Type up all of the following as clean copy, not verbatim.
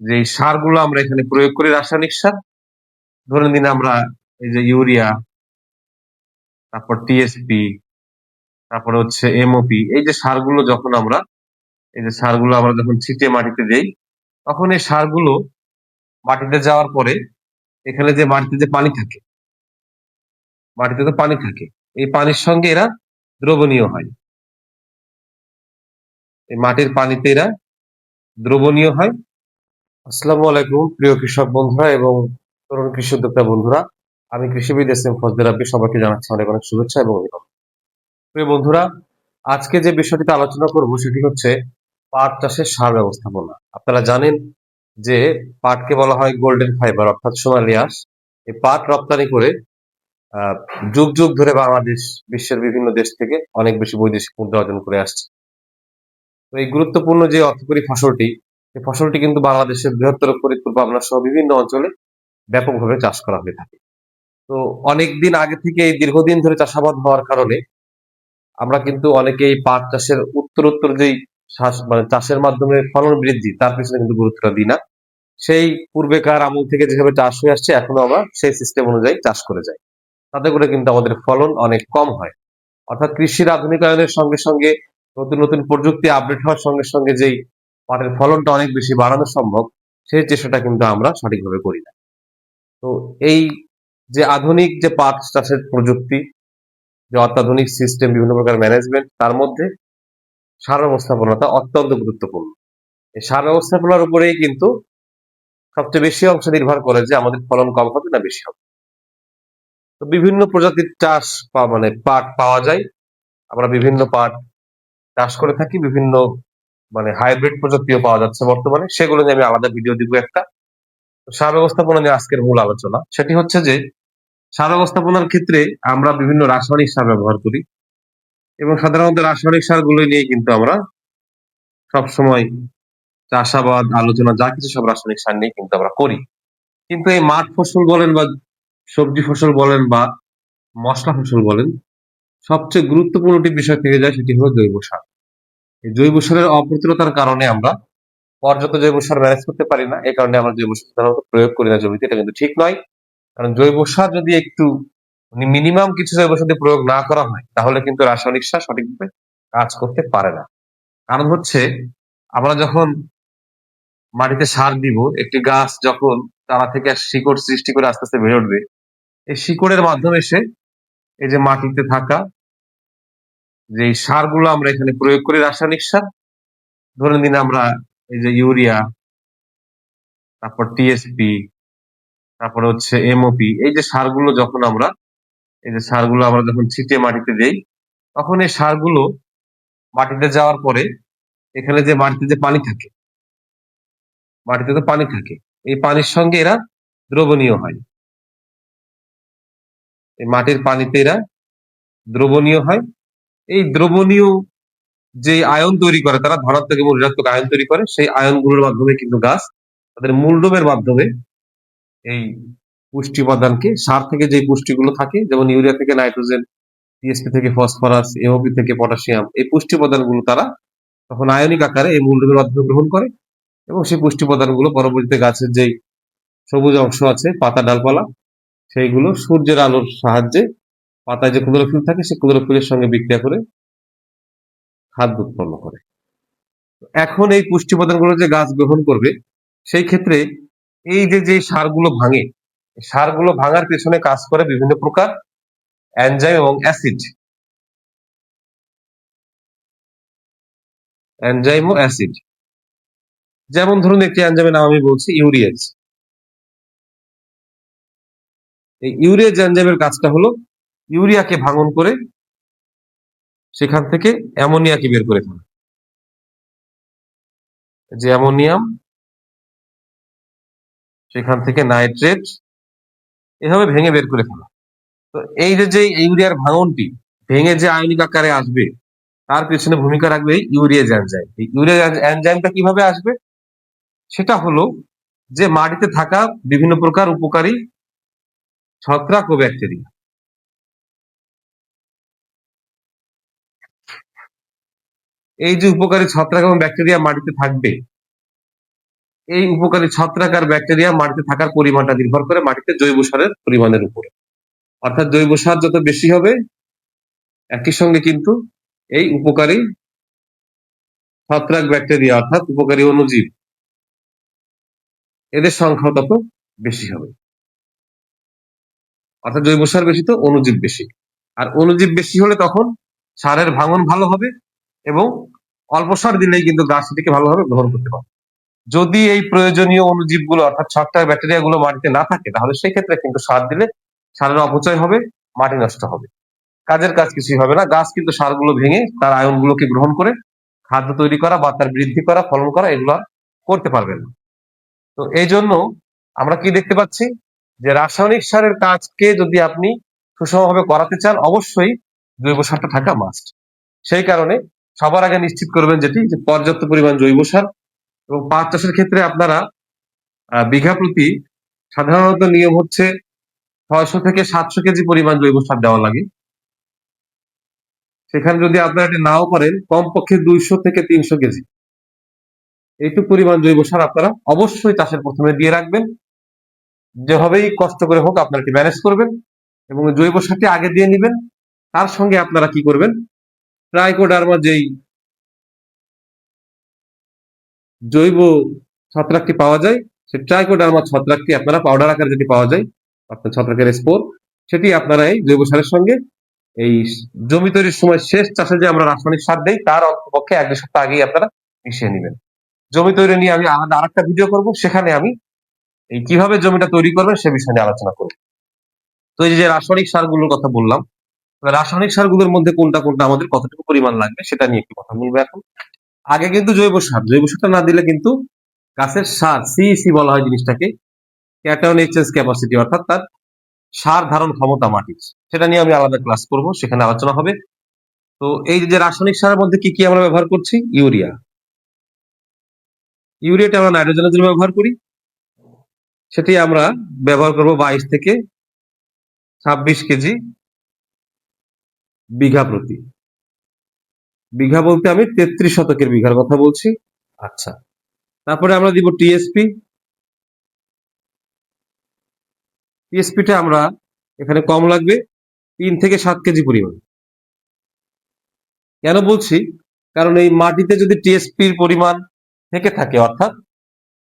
যে সারগুলো আমরা এখানে প্রয়োগ করি, রাসায়নিক সার, ধরে নিন আমরা এই যে ইউরিয়া, তারপর টিএসপি, তারপরে হচ্ছে এমওপি, এই যে সারগুলো আমরা যখন ছিটিয়ে মাটিতে দেই, তখন এই সারগুলো মাটিতে যাওয়ার পরে এখানে যে মাটিতে যে পানি থাকে, মাটিতে তো পানি থাকে, এই পানির সঙ্গে এরা দ্রবণীয় হয়। এই মাটির পানিতে এরা দ্রবণীয় হয়। আসসালামু আলাইকুম প্রিয় কৃষক বন্ধুরা এবং তরুণ কৃষি উদ্যোক্তা বন্ধুরা। আমি কৃষিবিদ এস এম ফজলে রাব্বি, সবাইকে জানাচ্ছি অনেক অনেক শুভেচ্ছা এবং অভিনন্দন। প্রিয় বন্ধুরা, আজকে যে বিষয়টিতে আলোচনা করব সেটি হচ্ছে পাট চাষের সার ব্যবস্থাপনা। আপনারা জানেন যে পাটকে বলা হয় গোল্ডেন ফাইবার অর্থাৎ সোনালী আঁশ। এই পাট রপ্তানি করে আহ, যুগ যুগ ধরে বাংলাদেশ বিশ্বের বিভিন্ন দেশ থেকে অনেক বেশি বৈদেশিক মুদ্রা অর্জন করে আসছে। তো এই গুরুত্বপূর্ণ যে অর্থকরী ফসলটি, এই ফসলটি কিন্তু বাংলাদেশের বৃহত্তর ফরিদপুর, পাবনা সহ বিভিন্ন অঞ্চলে ব্যাপকভাবে চাষ করা হয়ে থাকে। তো অনেকদিন আগে থেকে এই দীর্ঘদিন ধরে চাষাবাদ হওয়ার কারণে আমরা কিন্তু অনেকেই পাট চাষের উত্তরোত্তর যেই মানে চাষের মাধ্যমে ফলন বৃদ্ধি তার পিছনে কিন্তু গুরুত্বটা দিই না। সেই পূর্বেকার আমল থেকে যেভাবে চাষ হয়ে আসছে এখনো আমরা সেই সিস্টেম অনুযায়ী চাষ করে যাই। তাতে করে কিন্তু আমাদের ফলন অনেক কম হয়। অর্থাৎ কৃষির আধুনিকায়নের সঙ্গে সঙ্গে নতুন নতুন প্রযুক্তি আপডেট হওয়ার সঙ্গে সঙ্গে যেই পাটের ফলনটা অনেক বেশি বাড়ানো সম্ভব, সেই চেষ্টাটা কিন্তু আমরা সঠিকভাবে করি না। তো এই যে আধুনিক যে পাট চাষের প্রযুক্তি, যে অত্যাধুনিক সিস্টেম, বিভিন্ন প্রকার ম্যানেজমেন্ট, তার মধ্যে সার ব্যবস্থাপনাটা অত্যন্ত গুরুত্বপূর্ণ। এই সার ব্যবস্থাপনার উপরেই কিন্তু সবচেয়ে বেশি অংশ নির্ভর করে যে আমাদের ফলন কম হবে না বেশি হবে। তো বিভিন্ন প্রজাতির চাষ মানে পাট পাওয়া যায়। আমরা বিভিন্ন পাট চাষ করে থাকি, বিভিন্ন মানে হাইব্রিড প্রজাতিও পাওয়া যাচ্ছে বর্তমানে, সেগুলো নিয়ে আমি আলাদা ভিডিও দিব একটা। তো সার ব্যবস্থাপনা নিয়ে আজকের মূল আলোচনা সেটি হচ্ছে যে সার ব্যবস্থাপনার ক্ষেত্রে আমরা বিভিন্ন রাসায়নিক সার ব্যবহার করি এবং সাধারণত রাসায়নিক সারগুলো নিয়ে কিন্তু আমরা সবসময় চাষাবাদ আলোচনা যা কিছু সব রাসায়নিক সার নিয়ে কিন্তু আমরা করি। কিন্তু এই মাঠ ফসল বলেন বা সবজি ফসল বলেন বা মশলা ফসল বলেন, সবচেয়ে গুরুত্বপূর্ণ একটি বিষয় থেকে যায়, সেটি হলো জৈব সার। এই জৈব সারের অপ্রতুলতার কারণে আমরা পর্যাপ্ত জৈব সার ম্যানেজ করতে পারি না। এই কারণে আমরা জৈব সার সাধারণত প্রয়োগ করি না জমিতে। এটা কিন্তু ঠিক নয়। কারণ জৈব সার যদি একটু মিনিমাম কিছু জৈব সার যদি প্রয়োগ না করা হয়, তাহলে কিন্তু রাসায়নিক সার সঠিকভাবে কাজ করতে পারে না। কারণ হচ্ছে আমরা যখন মাটিতে সার দিব, একটি গাছ যখন চারা থেকে শিকড় সৃষ্টি করে আস্তে আস্তে বেড়ে উঠবে, এই শিকড়ের মাধ্যমে সে এই যে মাটিতে থাকা যে সারগুলো আমরা এখানে প্রয়োগ করি, রাসায়নিক সার, ধরে নিন আমরা এই যে ইউরিয়া, তারপর টিএসপি, তারপরে হচ্ছে এমওপি, এই যে সারগুলো আমরা যখন ছিটিয়ে মাটিতে দেই, তখন এই সারগুলো মাটিতে যাওয়ার পরে এখানে যে মাটিতে যে পানি থাকে, মাটিতে তো পানি থাকে, এই পানির সঙ্গে এরা দ্রবণীয় হয়। এই মাটির পানিতে এরা দ্রবণীয় হয়। এই দ্রবণীয় যে আয়ন তৈরি করে, তারা ধনাত্মক এবং ঋণাত্মক আয়ন তৈরি করে, সেই আয়নগুলোর মাধ্যমে কিন্তু গাছ তাদের মূলডোমের মাধ্যমে এই পুষ্টি উপাদানকে, সার থেকে যে পুষ্টিগুলো থাকে, যেমন ইউরিয়া থেকে নাইট্রোজেন, টিএসপি থেকে ফসফরাস, এমওপি থেকে পটাশিয়াম, এই পুষ্টি উপাদানগুলো তারা তখন আয়নিক আকারে এই মূলডোমের মাধ্যমে গ্রহণ করে এবং সেই পুষ্টি উপাদানগুলো পরবর্তীতে গাছের যেই সবুজ অংশ আছে, পাতা ডালপালা, সেইগুলো সূর্যের আলোর সাহায্যে পাতায় যে ক্লোরোফিল থাকে, সেই ক্লোরোফিলের সঙ্গে বিক্রিয়া করে খাদ্য উৎপন্ন করে। এখন এই পুষ্টি উপাদানগুলো যে গাছ গ্রহণ করবে, সেই ক্ষেত্রে এই যে যে সারগুলো ভাঙে, সারগুলো ভাঙার পেছনে কাজ করে বিভিন্ন প্রকার এনজাইম এবং অ্যাসিড, এনজাইম ও অ্যাসিড। যেমন ধরুন একটি এনজাইমের নাম আমি বলছি ইউরিয়েজ। এই ইউরিয়েজ এনজাইমের কাজটা হলো ইউরিয়াকে ভাঙন করে সেখান থেকে অ্যামোনিয়াকে বের করে ফেলা। যে অ্যামোনিয়াম, সেখান থেকে নাইট্রেট, এভাবে ভেঙে বের করে ফেলা। তো এই যে যে ইউরিয়ার ভাঙনটি ভেঙে যে আয়নিক আকারে আসবে, তার পেছনে ভূমিকা রাখবে এই ইউরিয়েজ এনজাইম। এই ইউরিয়েজ এনজাইমটা কিভাবে আসবে? সেটা হলো যে মাটিতে থাকা বিভিন্ন প্রকার উপকারী ছত্রাক ও ব্যাকটেরিয়া, এই যে উপকারী ছত্রাক এবং ব্যাকটেরিয়া মাটিতে থাকবে, এই উপকারী ছত্রাক আর ব্যাকটেরিয়া মাটিতে থাকার পরিমাণটা নির্ভর করে মাটিতে জৈব সারের পরিমাণের উপরে। অর্থাৎ জৈব সার যত বেশি হবে, একই সঙ্গে কিন্তু এই উপকারী ছত্রাক ব্যাকটেরিয়া অর্থাৎ উপকারী অণুজীব এদের সংখ্যা তত বেশি হবে। অর্থাৎ জৈব সার বেশি তো অণুজীব বেশি, আর অণুজীব বেশি হলে তখন সারের ভাঙন ভালো হবে এবং অল্প সার দিলেই কিন্তু গাছ সেটিকে ভালোভাবে গ্রহণ করতে পারে। যদি এই প্রয়োজনীয় অণুজীবগুলো অর্থাৎ ছত্রাক ব্যাকটেরিয়া গুলো মাটিতে না থাকে, তাহলে সেই ক্ষেত্রে কিন্তু সার দিলে সারের অপচয় হবে, মাটি নষ্ট হবে, কাজের কাজ কিছুই হবে না। গাছ কিন্তু সারগুলো ভেঙে তার আয়নগুলোকে গ্রহণ করে খাদ্য তৈরি করা বা তার বৃদ্ধি করা, ফলন করা এগুলো আর করতে পারবে না। তো এই জন্য আমরা কি দেখতে পাচ্ছি যে রাসায়নিক সারের কাজকে যদি আপনি সুষমভাবে করাতে চান, অবশ্যই জৈব সারটা থাকা মাস্ট। সেই কারণে সবার আগে নিশ্চিত করবেন যেটি যে পর্যাপ্ত পরিমাণ জৈব সার, এবং পাট চাষের ক্ষেত্রে আপনারা বিঘা প্রতি সাধারণত নিয়ম হচ্ছে 600 থেকে 700 কেজি পরিমাণ জৈব সার দেওয়া লাগে। সেখানে যদি আপনারা এটা নাও পারেন, কমপক্ষে 200 থেকে 300 কেজি এইটুকু পরিমাণ জৈব সার আপনারা অবশ্যই চাষের প্রথমে দিয়ে রাখবেন। যেভাবেই কষ্ট করে হোক আপনারা এটি ম্যানেজ করবেন এবং জৈব সারটি আগে দিয়ে নেবেন। তার সঙ্গে আপনারা কি করবেন, ট্রাইকোডার্মা যেই জৈব ছত্রাকটি পাওয়া যায়, সেই ট্রাইকোডার্মা ছত্রাকটি আপনারা পাউডার আকারে যেটি পাওয়া যায় অর্থাৎ ছত্রাকের স্পোর, সেটি আপনারা এই জৈব সারের সঙ্গে এই জমি তৈরির সময় শেষ চাষে যে আমরা রাসায়নিক সার দেই তার অন্তপক্ষে 1-2 সপ্তাহ আগেই আপনারা মিশিয়ে নেবেন। জমি তৈরি নিয়ে আমি আলাদা আরেকটা ভিডিও করব, সেখানে আমি এই কিভাবে জমিটা তৈরি করবেন সে বিষয় নিয়ে আলোচনা করব। তো এই যে রাসায়নিক সারগুলোর কথা বললাম, রাসায়নিক সারগুলোর মধ্যে কোনটা কোনটা আমাদের কতটুকু পরিমাণ লাগবে সেটা নিয়ে একটু কথা বলবো এখন। আগে কিন্তু জৈব সারটা না দিলে কিন্তু গাছের সার সিইসি বলা হয় জিনিসটাকে, ক্যাটায়ন এক্সচেঞ্জ ক্যাপাসিটি, অর্থাৎ তার সার ধারণ ক্ষমতা মাটির, সেটা নিয়ে আমি আলাদা ক্লাস করব, সেখানে আলোচনা হবে। তো এই যে রাসায়নিক সারের মধ্যে কি কি আমরা ব্যবহার করছি, ইউরিয়াটা আমরা নাইট্রোজেনের জন্য ব্যবহার করি, সেটি আমরা ব্যবহার করব 22 থেকে 26 কেজি বিঘা প্রতি। বিঘা বলতে আমি 33 শতকের বিঘার কথা বলছি। আচ্ছা, তারপরে আমরা দিব টিএসপি। টিএসপিটা আমরা এখানে কম লাগবে, 3 থেকে 7 কেজি পরিমাণ। কেন বলছি, কারণ এই মাটিতে যদি টিএসপির পরিমাণ থেকে থাকে, অর্থাৎ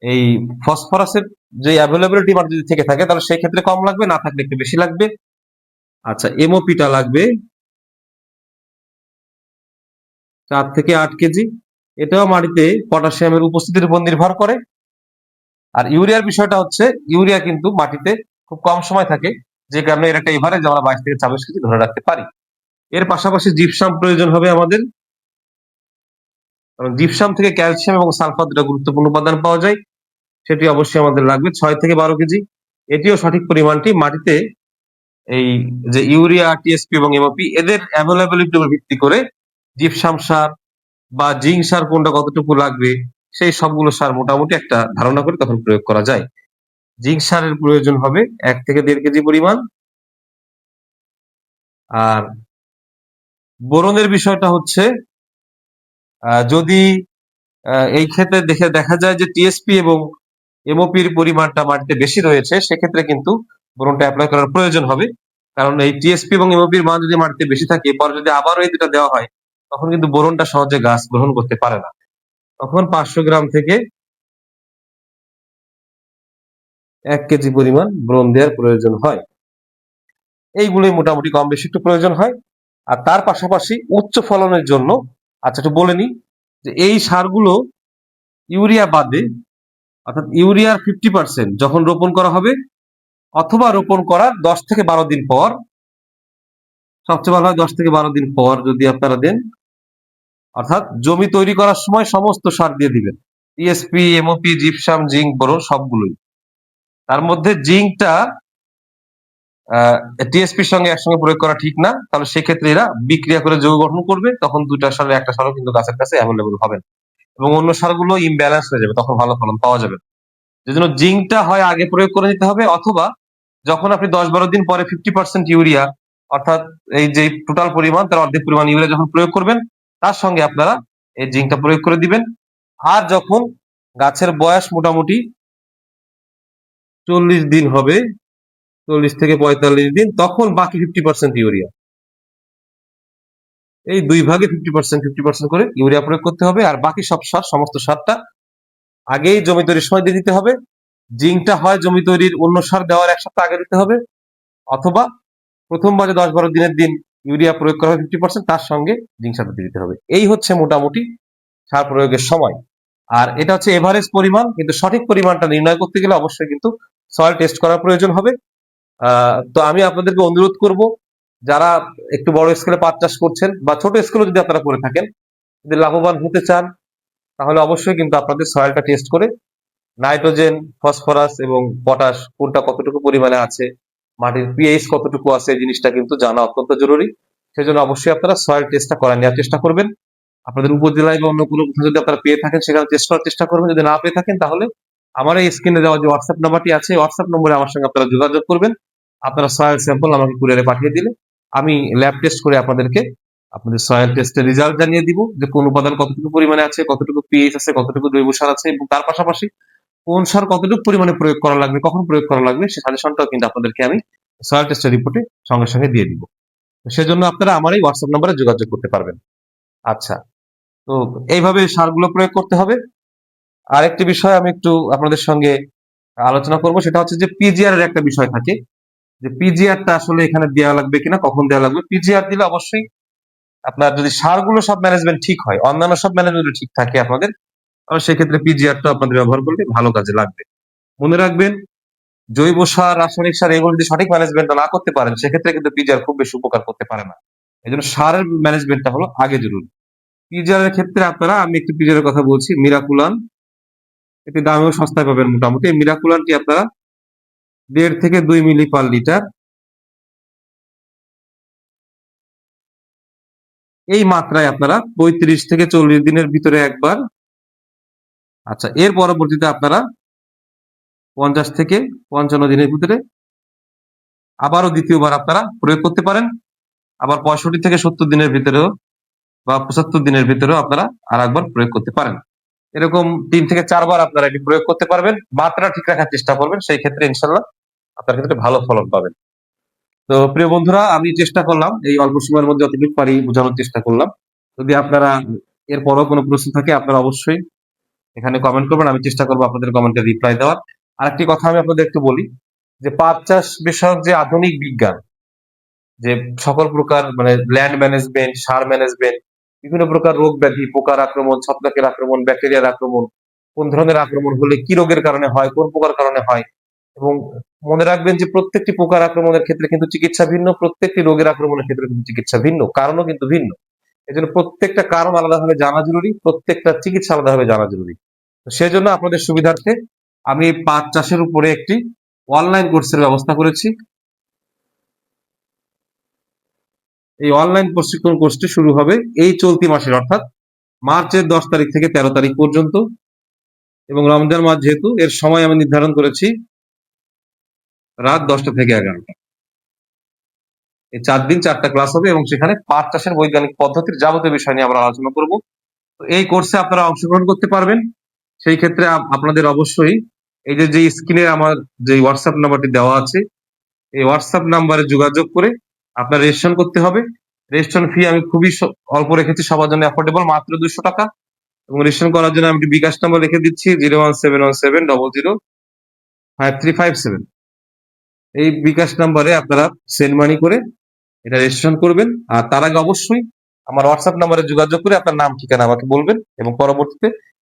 এই ফসফরাসের যে অ্যাভেলেবিলিটি মাটি যদি থেকে থাকে, তাহলে সেই ক্ষেত্রে কম লাগবে, না থাকলে একটু বেশি লাগবে। আচ্ছা, এমওপিটা লাগবে 4 থেকে 8 কেজি। এটাও মাটিতে পটাশিয়ামের উপস্থিতির উপর নির্ভর করে। আর ইউরিয়ার বিষয়টা হচ্ছে, ইউরিয়া কিন্তু মাটিতে খুব কম সময় থাকে, যে কারণে এর একটা এভারেজ আমরা 22 থেকে 26 কেজি ধরে রাখতে পারি। এর পাশাপাশি জিপসাম প্রয়োজন হবে আমাদের, কারণ জিপসাম থেকে ক্যালসিয়াম এবং সালফার দুটো গুরুত্বপূর্ণ উপাদান পাওয়া যায়, সেটি অবশ্যই আমাদের লাগবে 6 থেকে 12 কেজি। এটিও সঠিক পরিমাণটি মাটিতে এই যে ইউরিয়া, টিএসপি এবং এমওপি এদের অ্যাভেলেবিলিটির উপর ভিত্তি করে জিপসাম সার বা জিঙ্ক সার কোনটা কতটুকু লাগবে, সেই সবগুলো সার মোটামুটি একটা ধারণা করে তখন প্রয়োগ করা যায়। জিঙ্ক সারের প্রয়োজন হবে 1 থেকে 1.5 কেজি পরিমাণ। আর বোরনের বিষয়টা হচ্ছে, যদি এই ক্ষেত্রে দেখা যায় যে টিএসপি এবং এমওপির পরিমাণটা মাটিতে বেশি রয়েছে, সেক্ষেত্রে কিন্তু বোরনটা অ্যাপ্লাই করার প্রয়োজন হবে। কারণ এই টিএসপি এবং এমওপির মান যদি মাটিতে বেশি থাকে, পরে যদি আবারও এই দুটা দেওয়া হয়, তখন কিন্তু বোরনটা সহজে গাছ গ্রহণ করতে পারে না। তখন 500 গ্রাম থেকে 1 কেজি পরিমাণ বোরন দেওয়ার প্রয়োজন হয়। এইগুলোই মোটামুটি কম বেশি একটু প্রয়োজন হয়। আর তার পাশাপাশি উচ্চ ফলনের জন্য, আচ্ছা একটু বলে নিই যে এই সারগুলো ইউরিয়া বাদে, অর্থাৎ ইউরিয়ার 50% যখন রোপণ করা হবে, অথবা রোপণ করার 10 থেকে 12 দিন পর, সবচেয়ে ভালো হয় 10 থেকে 12 দিন পর যদি আপনারা দেন, অর্থাৎ জমি তৈরি করার সময় সমস্ত সার দিয়ে দিবেন, TSP, MOP, gypsum, zinc, boron সবগুলোই। তার মধ্যে জিঙ্কটা টিএসপির সঙ্গে একসঙ্গে প্রয়োগ করা ঠিক না, তাহলে সেক্ষেত্রে এরা বিক্রিয়া করে যৌগ গঠন করবে, তখন দুইটা সারের একটা সারও কিন্তু গাছের কাছে অ্যাভেলেবল হবে না, এবং অন্য সারগুলো ইমব্যালেন্স হয়ে যাবে, তখন ভালো ফলন পাওয়া যাবে। যেজন্য জিঙ্কটা হয় আগে প্রয়োগ করে নিতে হবে, অথবা যখন আপনি 10-12 দিন পরে 50% ইউরিয়া, অর্থাৎ এই যে টোটাল পরিমাণ তার অর্ধেক পরিমাণ ইউরিয়া যখন প্রয়োগ করবেন, তার সঙ্গে আপনারা এই জিঙ্কটা প্রয়োগ করে দিবেন। আর যখন গাছের বয়স মোটামুটি 40 দিন হবে, 40 থেকে 45 দিন, তখন বাকি 50% ইউরিয়া। এই 2 ভাগে 50% করে ইউরিয়া প্রয়োগ করতে হবে। আর বাকি সব সার, সমস্ত সারটা আগেই জমি তৈরির সময় দিয়ে দিতে হবে। জিঙ্কটা হয় জমি তৈরির অন্য সার দেওয়ার 1 সপ্তাহ আগে দিতে হবে, অথবা প্রথম বারে 10-12 দিনের দিন ইউরিয়া প্রয়োগ করা হয় 50%, তার সঙ্গে জিঙ্ক সার দিতে হবে। এই হচ্ছে মোটামুটি সার প্রয়োগের সময়। আর এটা হচ্ছে এভারেজ পরিমাণ, কিন্তু সঠিক পরিমাণটা নির্ণয় করতে গেলে অবশ্যই কিন্তু সয়েল টেস্ট করার প্রয়োজন হবে। তো আমি আপনাদেরকে অনুরোধ করব, যারা একটু বড় স্কেলে পাট চাষ করছেন বা ছোট স্কেলে যদি আপনারা করে থাকেন, যদি লাভবান হতে চান, তাহলে অবশ্যই কিন্তু আপনাদের সয়েলটা টেস্ট করে নাইট্রোজেন, ফসফরাস এবং পটাশ কোনটা কতটুকু পরিমাণে আছে, মাটির পিএইচ কতটুকু আছে, এই জিনিসটা কিন্তু জানা অত্যন্ত জরুরি। সেজন্য অবশ্যই আপনারা সয়েল টেস্টটা করা নেওয়ার চেষ্টা করবেন। আপনাদের উপজেলায় বা অন্য কোনো কোথাও যদি আপনারা পেয়ে থাকেন, সেখানে টেস্ট করার চেষ্টা করবেন। যদি না পেয়ে থাকেন, তাহলে আমার এই স্ক্রিনে দেওয়া যে হোয়াটসঅ্যাপ নাম্বারটি আছে, হোয়াটসঅ্যাপ নম্বরে আমার সঙ্গে আপনারা যোগাযোগ করবেন। আপনারা সয়েল স্যাম্পল আমাকে কুরিয়ারে পাঠিয়ে দিলে আমি ল্যাব টেস্ট করে আপনাদেরকে আপনাদের সয়েল টেস্টের রেজাল্ট জানিয়ে দিব, যে কোন উপাদান কতটুকু পরিমাণে আছে, কতটুকু পিএইচ আছে, কতটুকু জৈব সার আছে, এবং তার পাশাপাশি কোন সার কতটুকু পরিমাণে প্রয়োগ করা লাগবে, কখন প্রয়োগ করা লাগবে, সে সাজেশনটাও কিন্তু আপনাদেরকে আমি সয়েল টেস্টের রিপোর্টে সঙ্গে সঙ্গে দিয়ে দিব। সেজন্য আপনারা আমার এই হোয়াটসঅ্যাপ নাম্বারে যোগাযোগ করতে পারবেন। আচ্ছা, তো এইভাবে সারগুলো প্রয়োগ করতে হবে। আরেকটি বিষয় আমি একটু আপনাদের সঙ্গে আলোচনা করব, সেটা হচ্ছে যে পিজিআর এর একটা বিষয় থাকে, যে পিজিআরটা আসলে এখানে দেওয়া লাগবে কিনা, কখন দেওয়া লাগবে। পিজিআর দিলে অবশ্যই আপনার যদি সারগুলো সব ম্যানেজমেন্ট ঠিক হয়, অন্যান্য সব ম্যানেজমেন্ট ঠিক থাকে আপনাদের, তাহলে সেক্ষেত্রে পিজিআরটা আপনাদের ব্যবহার করলে ভালো কাজে লাগবে। মনে রাখবেন, জৈব সার, রাসায়নিক সার এগুলো যদি সঠিক ম্যানেজমেন্ট না করতে পারেন, সেক্ষেত্রে কিন্তু পিজিআর খুব বেশি উপকার করতে পারে না। এই জন্য সারের ম্যানেজমেন্টটা হলো আগে জরুরি। পিজিআর এর ক্ষেত্রে আপনারা, আমি একটু পিজিআর এর কথা বলছি, মিরাকুলান, এটি দামেও সস্তায় পাবেন মোটামুটি। এই মিরাকুলানটি আপনারা 1.5 থেকে 2 মিলি পার লিটার, এই মাত্রায় আপনারা 35 থেকে 40 দিনের ভিতরে একবার, আচ্ছা এর পরবর্তীতে আপনারা 50 থেকে 55 দিনের ভিতরে আবারও দ্বিতীয়বার আপনারা প্রয়োগ করতে পারেন। আবার 65 থেকে 70 দিনের ভিতরেও বা 75 দিনের ভিতরেও আপনারা আর একবার প্রয়োগ করতে পারেন। এরকম 3 থেকে 4 বার আপনারা এটি প্রয়োগ করতে পারবেন। মাত্রা ঠিক রাখার চেষ্টা করবেন, সেই ক্ষেত্রে ইনশাল্লাহ আপনার ক্ষেত্রে ভালো ফলন পাবেন। তো প্রিয় বন্ধুরা, আমি চেষ্টা করলাম এই অল্প সময়ের মধ্যে যতটুকু পারি বোঝানোর চেষ্টা করলাম। যদি আপনারা এরপরও কোনো প্রশ্ন থাকে, আপনারা অবশ্যই এখানে কমেন্ট করবেন, আমি চেষ্টা করবো আপনাদের কমেন্টের রিপ্লাই দেওয়ার। আরেকটি কথা আমি আপনাদের একটু বলি, যে পাট চাষ বিষয়ক যে আধুনিক বিজ্ঞান, যে সকল প্রকার মানে ল্যান্ড ম্যানেজমেন্ট, সার ম্যানেজমেন্ট, বিভিন্ন প্রকার রোগ ব্যাধি, পোকার আক্রমণ, ছত্রাকের আক্রমণ, ব্যাকটেরিয়ার আক্রমণ, কোন ধরনের আক্রমণ হলে কি রোগের কারণে হয়, কোন পোকার কারণে হয়, এবং মনে রাখবেন যে প্রত্যেকটি পোকার আক্রমণের ক্ষেত্রে কিন্তু চিকিৎসা ভিন্ন, প্রত্যেকটি রোগের আক্রমণের ক্ষেত্রে কিন্তু চিকিৎসা ভিন্ন, কারণও কিন্তু ভিন্ন। এই জন্য প্রত্যেকটা কারণ আলাদাভাবে জানা জরুরি, প্রত্যেকটা চিকিৎসা আলাদাভাবে জানা জরুরি। তো সেজন্য আপনাদের সুবিধার্থে আমি পাট চাষের উপরে একটি অনলাইন কোর্সের ব্যবস্থা করেছি। এই অনলাইন প্রশিক্ষণ কোর্সটি শুরু হবে এই চলতি মাসের, অর্থাৎ মার্চের 10 তারিখ থেকে 13 তারিখ পর্যন্ত। এবং রমজান মাস যেহেতু, এর সময় আমি নির্ধারণ করেছি রাত 10টা থেকে 11টা। এই 4 দিন 4টা ক্লাস হবে, এবং সেখানে পাট চাষের বৈজ্ঞানিক পদ্ধতির যাবতীয় বিষয় নিয়ে আমরা আলোচনা করব। তো এই কোর্সে আপনারা অংশগ্রহণ করতে পারবেন। সেই ক্ষেত্রে আপনাদের অবশ্যই এই যে স্ক্রিনে আমার যে হোয়াটসঅ্যাপ নাম্বারটি দেওয়া আছে, এই হোয়াটসঅ্যাপ নাম্বারে যোগাযোগ করে আপনার রেজিস্ট্রেশন করতে হবে। রেজিস্ট্রেশন ফি আমি খুবই অল্প রেখেছি, সবার জন্য অ্যাফোর্ডেবল, মাত্র 200 টাকা। এবং রেজিস্ট্রেশন করার জন্য আমি একটি বিকাশ নাম্বার রেখে দিচ্ছি, 01717005357। এই বিকাশ নাম্বারে আপনারা সেন্ড মানি করে এটা রেজিস্ট্রেশন করবেন। আর তার আগে অবশ্যই আমার হোয়াটসঅ্যাপ নাম্বারে যোগাযোগ করে আপনার নাম ঠিকানা আমাকে বলবেন, এবং পরবর্তীতে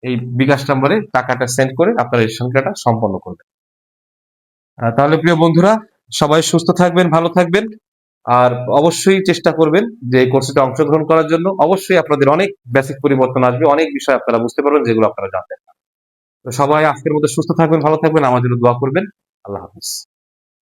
এই বিকাশ নাম্বারে টাকাটা সেন্ড করে আপনার রেজিস্ট্রেশন কার্ডটা সম্পন্ন করবেন। তাহলে প্রিয় বন্ধুরা, সবাই সুস্থ থাকবেন, ভালো থাকবেন। আর অবশ্যই চেষ্টা করবেন যে এই কোর্সে অংশগ্রহণ করার জন্য। অবশ্যই আপনাদের অনেক বেসিক পরিবর্তন আসবে, অনেক বিষয় আপনারা বুঝতে পারবেন যেগুলো আপনারা জানতেন না। তো সবাই আজকের মতো সুস্থ থাকবেন, ভালো থাকবেন, আমার জন্য দোয়া করবেন। আল্লাহ হাফিজ।